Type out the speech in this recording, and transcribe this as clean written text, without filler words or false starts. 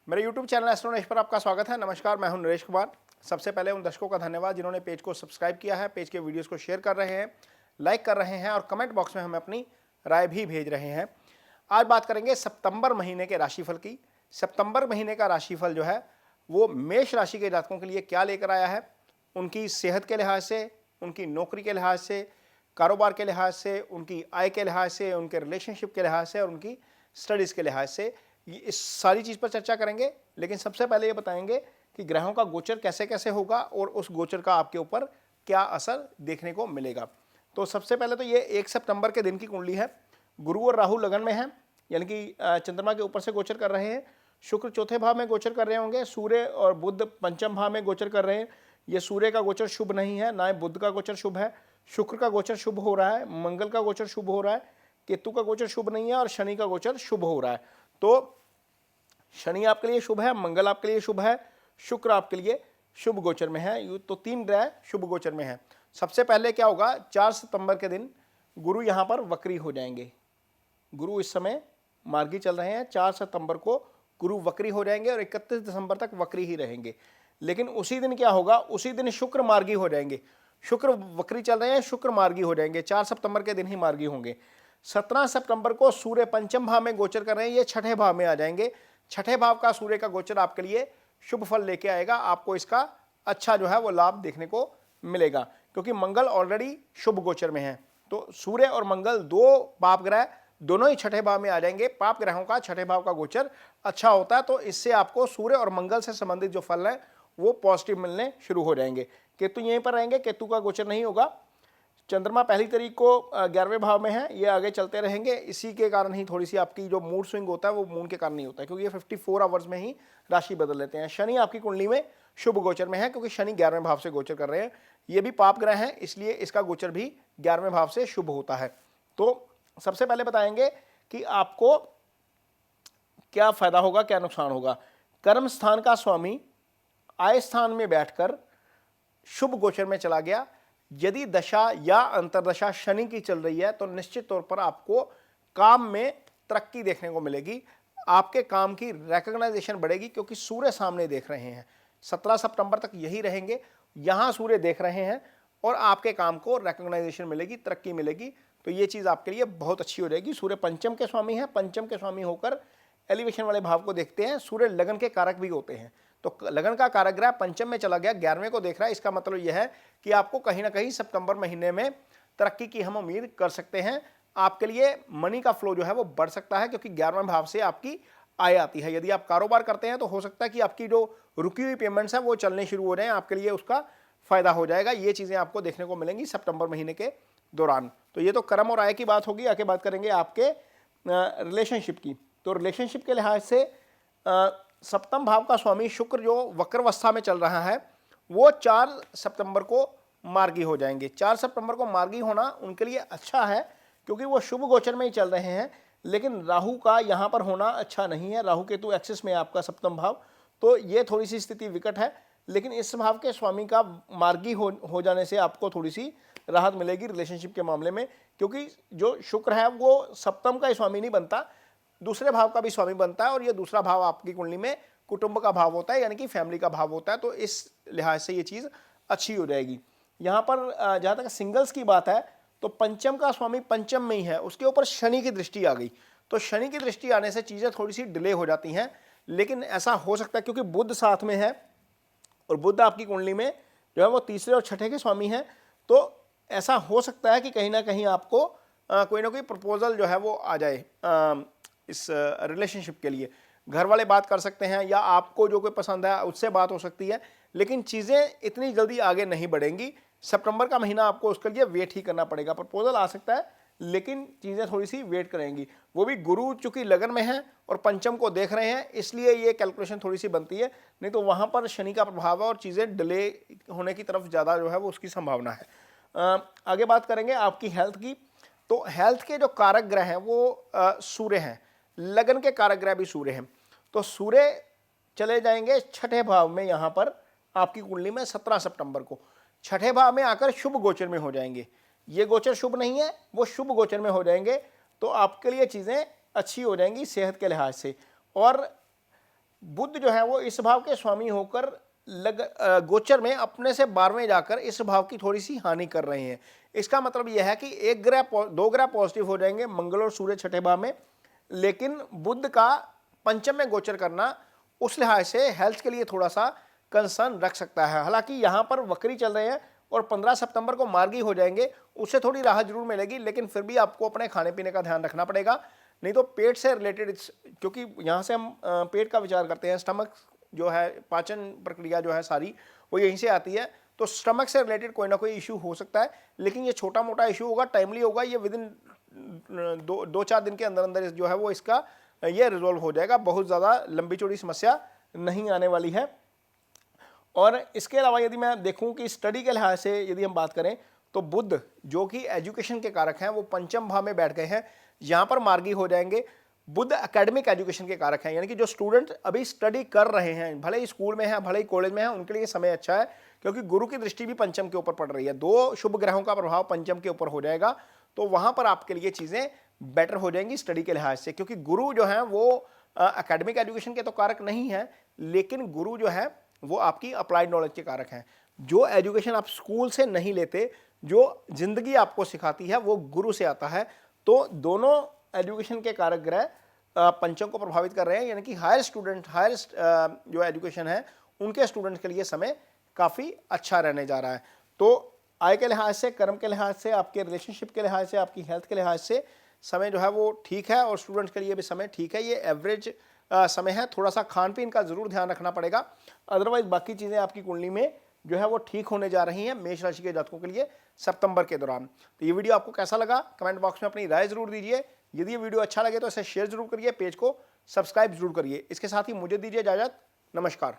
मेरे YouTube channel astro Naresh पर आपका स्वागत है। नमस्कार, मैं हूं नरेश कुमार। सबसे पहले उन दर्शकों का धन्यवाद जिन्होंने पेज को सब्सक्राइब किया है, पेज के वीडियोस को शेयर कर रहे हैं, लाइक कर रहे हैं और कमेंट बॉक्स में हमें अपनी राय भी भेज रहे हैं। आज बात करेंगे सितंबर महीने के राशिफल की। सितंबर महीने का राशिफल जो है वो मेष राशि के जातकों के लिए क्या लेकर आया है, उनकी सेहत के लिहाज से, उनकी नौकरी के लिहाज से, कारोबार के लिहाज से, उनकी आय के लिहाज से, उनके रिलेशनशिप के लिहाज से और उनकी स्टडीज़ के लिहाज से, इस सारी चीज़ पर चर्चा करेंगे। लेकिन सबसे पहले ये बताएंगे कि ग्रहों का गोचर कैसे कैसे होगा और उस गोचर का आपके ऊपर क्या असर देखने को मिलेगा। तो सबसे पहले तो ये 1 सितंबर के दिन की कुंडली है। गुरु और राहु लगन में है, यानी कि चंद्रमा के ऊपर से गोचर कर रहे हैं। शुक्र चौथे भाव में गोचर कर रहे होंगे। सूर्य और बुध पंचम भाव में गोचर कर रहे हैं। ये सूर्य का गोचर शुभ नहीं है, ना ही बुध का गोचर शुभ है। शुक्र का गोचर शुभ हो रहा है, मंगल का गोचर शुभ हो रहा है, केतु का गोचर शुभ नहीं है और शनि का गोचर शुभ हो रहा है। तो शनि आपके लिए शुभ है, मंगल आपके लिए शुभ है, शुक्र आपके लिए शुभ गोचर में है। तो 3 ग्रह शुभ गोचर में है। सबसे पहले क्या होगा, 4 सितंबर के दिन गुरु यहाँ पर वक्री हो जाएंगे। गुरु इस समय मार्गी चल रहे हैं। 4 सितंबर को गुरु वक्री हो जाएंगे और 31 दिसंबर तक वक्री ही रहेंगे। लेकिन उसी दिन क्या होगा, उसी दिन शुक्र मार्गी हो जाएंगे। शुक्र वक्री चल रहे हैं, शुक्र मार्गी हो जाएंगे। 4 सितंबर के दिन ही मार्गी होंगे। 17 सितंबर को सूर्य पंचम भाव में गोचर कर रहे हैं, ये छठे भाव में आ जाएंगे। छठे भाव का सूर्य का गोचर आपके लिए शुभ फल लेके आएगा। आपको इसका अच्छा जो है वो लाभ देखने को मिलेगा, क्योंकि मंगल ऑलरेडी शुभ गोचर में है। तो सूर्य और मंगल दो पाप ग्रह दोनों ही छठे भाव में आ जाएंगे। पाप ग्रहों का छठे भाव का गोचर अच्छा होता है, तो इससे आपको सूर्य और मंगल से संबंधित जो फल है वो पॉजिटिव मिलने शुरू हो जाएंगे। केतु यहीं पर रहेंगे, केतु का गोचर नहीं होगा। चंद्रमा पहली तारीख को 11वें भाव में है, ये आगे चलते रहेंगे। इसी के कारण ही थोड़ी सी आपकी जो मूड स्विंग होता है वो मून के कारण नहीं होता है, क्योंकि ये 54 आवर्स में ही राशि बदल लेते हैं। शनि आपकी कुंडली में शुभ गोचर में है, क्योंकि शनि 11वें भाव से गोचर कर रहे हैं। ये भी पाप ग्रह हैं, इसलिए इसका गोचर भी 11वें भाव से शुभ होता है। तो सबसे पहले बताएंगे कि आपको क्या फायदा होगा, क्या नुकसान होगा। कर्म स्थान का स्वामी आय स्थान में बैठकर शुभ गोचर में चला गया। यदि दशा या अंतरदशा शनि की चल रही है तो निश्चित तौर पर आपको काम में तरक्की देखने को मिलेगी। आपके काम की रिकॉग्नाइजेशन बढ़ेगी, क्योंकि सूर्य सामने देख रहे हैं। 17 सितंबर तक यही रहेंगे, यहां सूर्य देख रहे हैं और आपके काम को रिकॉग्नाइजेशन मिलेगी, तरक्की मिलेगी। तो ये चीज़ आपके लिए बहुत अच्छी हो जाएगी। सूर्य पंचम के स्वामी है, पंचम के स्वामी होकर एलिवेशन वाले भाव को देखते हैं। सूर्य लगन के कारक भी होते हैं, तो लगन का कारक ग्रह पंचम में चला गया, 11वें को देख रहा है। इसका मतलब यह है कि आपको कहीं ना कहीं सितंबर महीने में तरक्की की हम उम्मीद कर सकते हैं। आपके लिए मनी का फ्लो जो है वो बढ़ सकता है, क्योंकि 11वें भाव से आपकी आय आती है। यदि आप कारोबार करते हैं तो हो सकता है कि आपकी जो रुकी हुई पेमेंट्स हैं वो चलने शुरू हो जाएं, आपके लिए उसका फायदा हो जाएगा। ये चीज़ें आपको देखने को मिलेंगी सितंबर महीने के दौरान। तो ये तो कर्म और आय की बात होगी। आगे बात करेंगे आपके रिलेशनशिप की। तो रिलेशनशिप के लिहाज से सप्तम भाव का स्वामी शुक्र जो वक्रवस्था में चल रहा है वो 4 सितंबर को मार्गी हो जाएंगे। 4 सितंबर को मार्गी होना उनके लिए अच्छा है, क्योंकि वो शुभ गोचर में ही चल रहे हैं। लेकिन राहु का यहाँ पर होना अच्छा नहीं है। राहु केतु एक्सिस में है आपका सप्तम भाव, तो ये थोड़ी सी स्थिति विकट है। लेकिन इस भाव के स्वामी का मार्गी हो जाने से आपको थोड़ी सी राहत मिलेगी रिलेशनशिप के मामले में, क्योंकि जो शुक्र है वो सप्तम का ही स्वामी नहीं बनता, दूसरे भाव का भी स्वामी बनता है। और ये दूसरा भाव आपकी कुंडली में कुटुंब का भाव होता है, यानी कि फैमिली का भाव होता है। तो इस लिहाज से ये चीज़ अच्छी हो जाएगी। यहाँ पर जहाँ तक सिंगल्स की बात है तो पंचम का स्वामी पंचम में ही है, उसके ऊपर शनि की दृष्टि आ गई। तो शनि की दृष्टि आने से चीज़ें थोड़ी सी डिले हो जाती हैं। लेकिन ऐसा हो सकता है क्योंकि बुध साथ में है और बुध आपकी कुंडली में जो है वो तीसरे और छठे के स्वामी हैं। तो ऐसा हो सकता है कि कहीं ना कहीं आपको कोई ना कोई प्रपोजल जो है वो आ जाए इस रिलेशनशिप के लिए। घर वाले बात कर सकते हैं या आपको जो कोई पसंद है उससे बात हो सकती है, लेकिन चीज़ें इतनी जल्दी आगे नहीं बढ़ेंगी। सितंबर का महीना आपको उसके लिए वेट ही करना पड़ेगा। प्रपोजल आ सकता है, लेकिन चीज़ें थोड़ी सी वेट करेंगी। वो भी गुरु चूंकि लगन में है और पंचम को देख रहे हैं, इसलिए ये कैलकुलेशन थोड़ी सी बनती है। नहीं तो वहाँ पर शनि का प्रभाव है और चीज़ें डिले होने की तरफ ज़्यादा जो है वो उसकी संभावना है। आगे बात करेंगे आपकी हेल्थ की। तो हेल्थ के जो कारक ग्रह हैं वो सूर्य हैं, लगन के कारक ग्रह भी सूर्य हैं। तो सूर्य चले जाएंगे छठे भाव में, यहाँ पर आपकी कुंडली में 17 सितंबर को छठे भाव में आकर शुभ गोचर में हो जाएंगे। ये गोचर शुभ नहीं है, वो शुभ गोचर में हो जाएंगे। तो आपके लिए चीज़ें अच्छी हो जाएंगी सेहत के लिहाज से। और बुध जो है वो इस भाव के स्वामी होकर गोचर में अपने से 12वें जाकर इस भाव की थोड़ी सी हानि कर रहे हैं। इसका मतलब यह है कि दो ग्रह पॉजिटिव हो जाएंगे, मंगल और सूर्य छठे भाव में, लेकिन बुध का पंचम में गोचर करना उस लिहाज से हेल्थ के लिए थोड़ा सा कंसर्न रख सकता है। हालांकि यहाँ पर वक्री चल रहे हैं और 15 सितंबर को मार्गी हो जाएंगे, उससे थोड़ी राहत जरूर मिलेगी, लेकिन फिर भी आपको अपने खाने पीने का ध्यान रखना पड़ेगा। नहीं तो पेट से रिलेटेड, क्योंकि यहाँ से हम पेट का विचार करते हैं, स्टमक जो है, पाचन प्रक्रिया जो है सारी वो यहीं से आती है, तो स्टमक से रिलेटेड कोई ना कोई इशू हो सकता है, लेकिन ये छोटा मोटा इशू होगा, टाइमली होगा, ये विद इन 2-4 दिन के अंदर अंदर जो है वो इसका ये रिजोल्व हो जाएगा। बहुत ज़्यादा लंबी चौड़ी समस्या नहीं आने वाली है। और इसके अलावा यदि मैं देखूं कि स्टडी के लिहाज से यदि हम बात करें तो बुध जो कि एजुकेशन के कारक हैं वो पंचम भाव में बैठ गए हैं, यहाँ पर मार्गी हो जाएंगे। बुध एकेडमिक एजुकेशन के कारक हैं, यानी कि जो स्टूडेंट अभी स्टडी कर रहे हैं, भले ही स्कूल में है भले ही कॉलेज में है, उनके लिए समय अच्छा है, क्योंकि गुरु की दृष्टि भी पंचम के ऊपर पड़ रही है। 2 शुभ ग्रहों का प्रभाव पंचम के ऊपर हो जाएगा, तो वहां पर आपके लिए चीजें बेटर हो जाएंगी स्टडी के लिहाज से, क्योंकि गुरु जो है वो एकेडमिक एजुकेशन के तो कारक नहीं है, लेकिन गुरु जो है वो आपकी अप्लाइड नॉलेज के कारक हैं। जो एजुकेशन आप स्कूल से नहीं लेते, जो जिंदगी आपको सिखाती है, वो गुरु से आता है। तो दोनों एजुकेशन के कारक ग्रह पंचम को प्रभावित कर रहे हैं, यानी कि हायर जो एजुकेशन है उनके स्टूडेंट्स के लिए समय काफ़ी अच्छा रहने जा रहा है। तो आय के लिहाज से, कर्म के लिहाज से, आपके रिलेशनशिप के लिहाज से, आपकी हेल्थ के लिहाज से समय जो है वो ठीक है, और स्टूडेंट्स के लिए भी समय ठीक है। ये एवरेज समय है, थोड़ा सा खान पीन का जरूर ध्यान रखना पड़ेगा, अदरवाइज बाकी चीज़ें आपकी कुंडली में जो है वो ठीक होने जा रही हैं मेष राशि के जातकों के लिए सितंबर के दौरान। तो ये वीडियो आपको कैसा लगा, कमेंट बॉक्स में अपनी राय जरूर दीजिए। यदि ये वीडियो अच्छा लगे तो इसे शेयर जरूर करिए, पेज को सब्सक्राइब जरूर करिए। इसके साथ ही मुझे दीजिए इजाजत, नमस्कार।